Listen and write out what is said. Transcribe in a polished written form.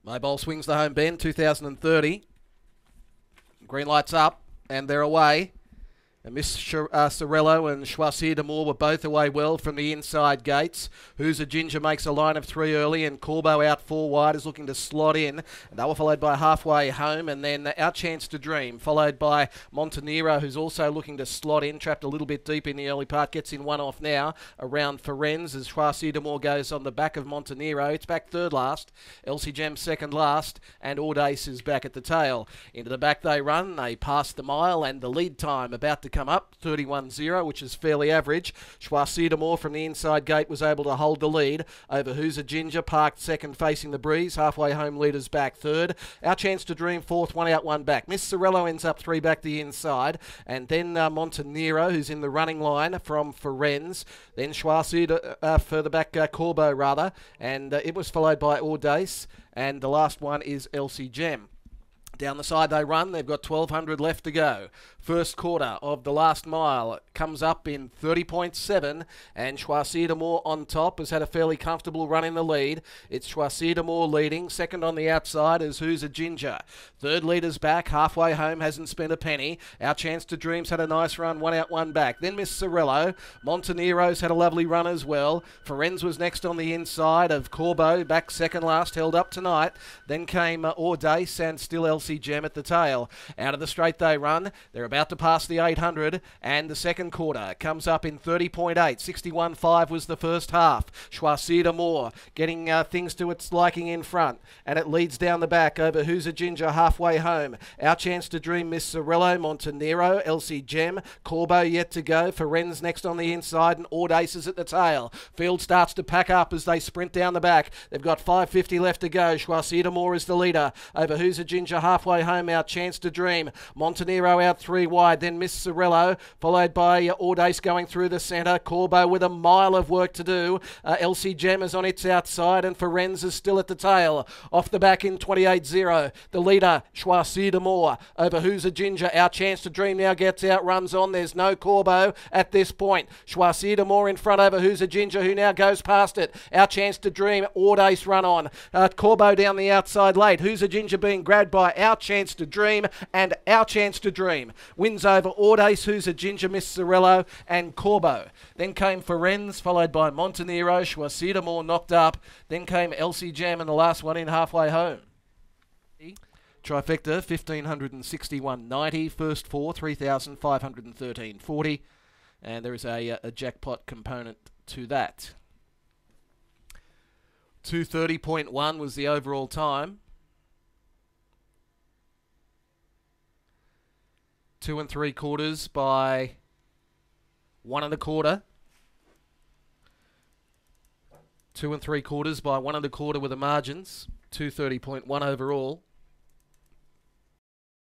My ball swings the home bend, 2030. Green lights up, and they're away. And Miss Sorello and Choisir d'Amour were both away well from the inside gates. Who's a Ginger makes a line of 3 early, and Corbo out 4 wide is looking to slot in. They were followed by Halfway Home, and then Our Chance to Dream, followed by Montenero, who's also looking to slot in, trapped a little bit deep in the early part, gets in one off now around Ferenz as Choisir d'Amour goes on the back of Montenero. It's back third last, Elsie Gem second last, and Audace is back at the tail. Into the back they run, they pass the mile, and the lead time about to come up, 31.0, which is fairly average. Choisir d'Amour from the inside gate was able to hold the lead over Who's a Ginger, parked second facing the breeze. Halfway Home leaders back third. Our Chance to Dream fourth, 1 out, 1 back. Miss Sorello ends up 3 back the inside, and then Montenero, who's in the running line from Ferenz. Then Choisir further back, Corbo rather, and it was followed by Audace, and the last one is Elsie Gem. Down the side they run. They've got 1,200 left to go. First quarter of the last mile comes up in 30.7, and Choisir d'Amour on top has had a fairly comfortable run in the lead. It's Choisir d'Amour leading. Second on the outside is Who's a Ginger. Third leader's back. Halfway Home hasn't spent a penny. Our Chance to Dream's had a nice run, 1 out, 1 back. Then Miss Sorello. Montenero's had a lovely run as well. Ferenz was next on the inside of Corbo, back second last, held up tonight. Then came Audace and still Elsie Gem at the tail. Out of the straight they run. They're about to pass the 800, and the second quarter comes up in 30.8. 61.5 was the first half. Choisir d'Amour getting things to its liking in front, and it leads down the back over Who's a Ginger, Halfway Home. Our Chance to Dream, Miss Sorello, Montenero, Elsie Gem, Corbo yet to go. Ferenz next on the inside, and Audace is at the tail. Field starts to pack up as they sprint down the back. They've got 5.50 left to go. Choisir d'Amour is the leader over Who's a Ginger, Halfway Home, Our Chance to Dream. Montenero out 3 wide, then Miss Sorello, followed by Audace going through the centre. Corbo with a mile of work to do. Elsie Gem is on its outside, and Ferenz is still at the tail. Off the back in 28.0. The leader, Choisir d'Amour, over Who's a Ginger. Our Chance to Dream now gets out, runs on. There's no Corbo at this point. Choisir d'Amour in front over Who's a Ginger, who now goes past it. Our Chance to Dream, Audace run on. Corbo down the outside late. Who's a Ginger being grabbed by Our Chance to Dream, and Our Chance to Dream wins over Audace, Who's a Ginger, Miss Sorello, and Corbo. Then came Ferenz, followed by Montenero. Choisir d'Amour knocked up. Then came Elsie Gem, and the last one in, Halfway Home. Trifecta, 1,561.90. First 4, 3,513.40. And there is a jackpot component to that. 2:30.1 was the overall time. 2 3/4 by 1 1/4. 2 3/4 by 1 1/4 with the margins. 2:30.1 overall.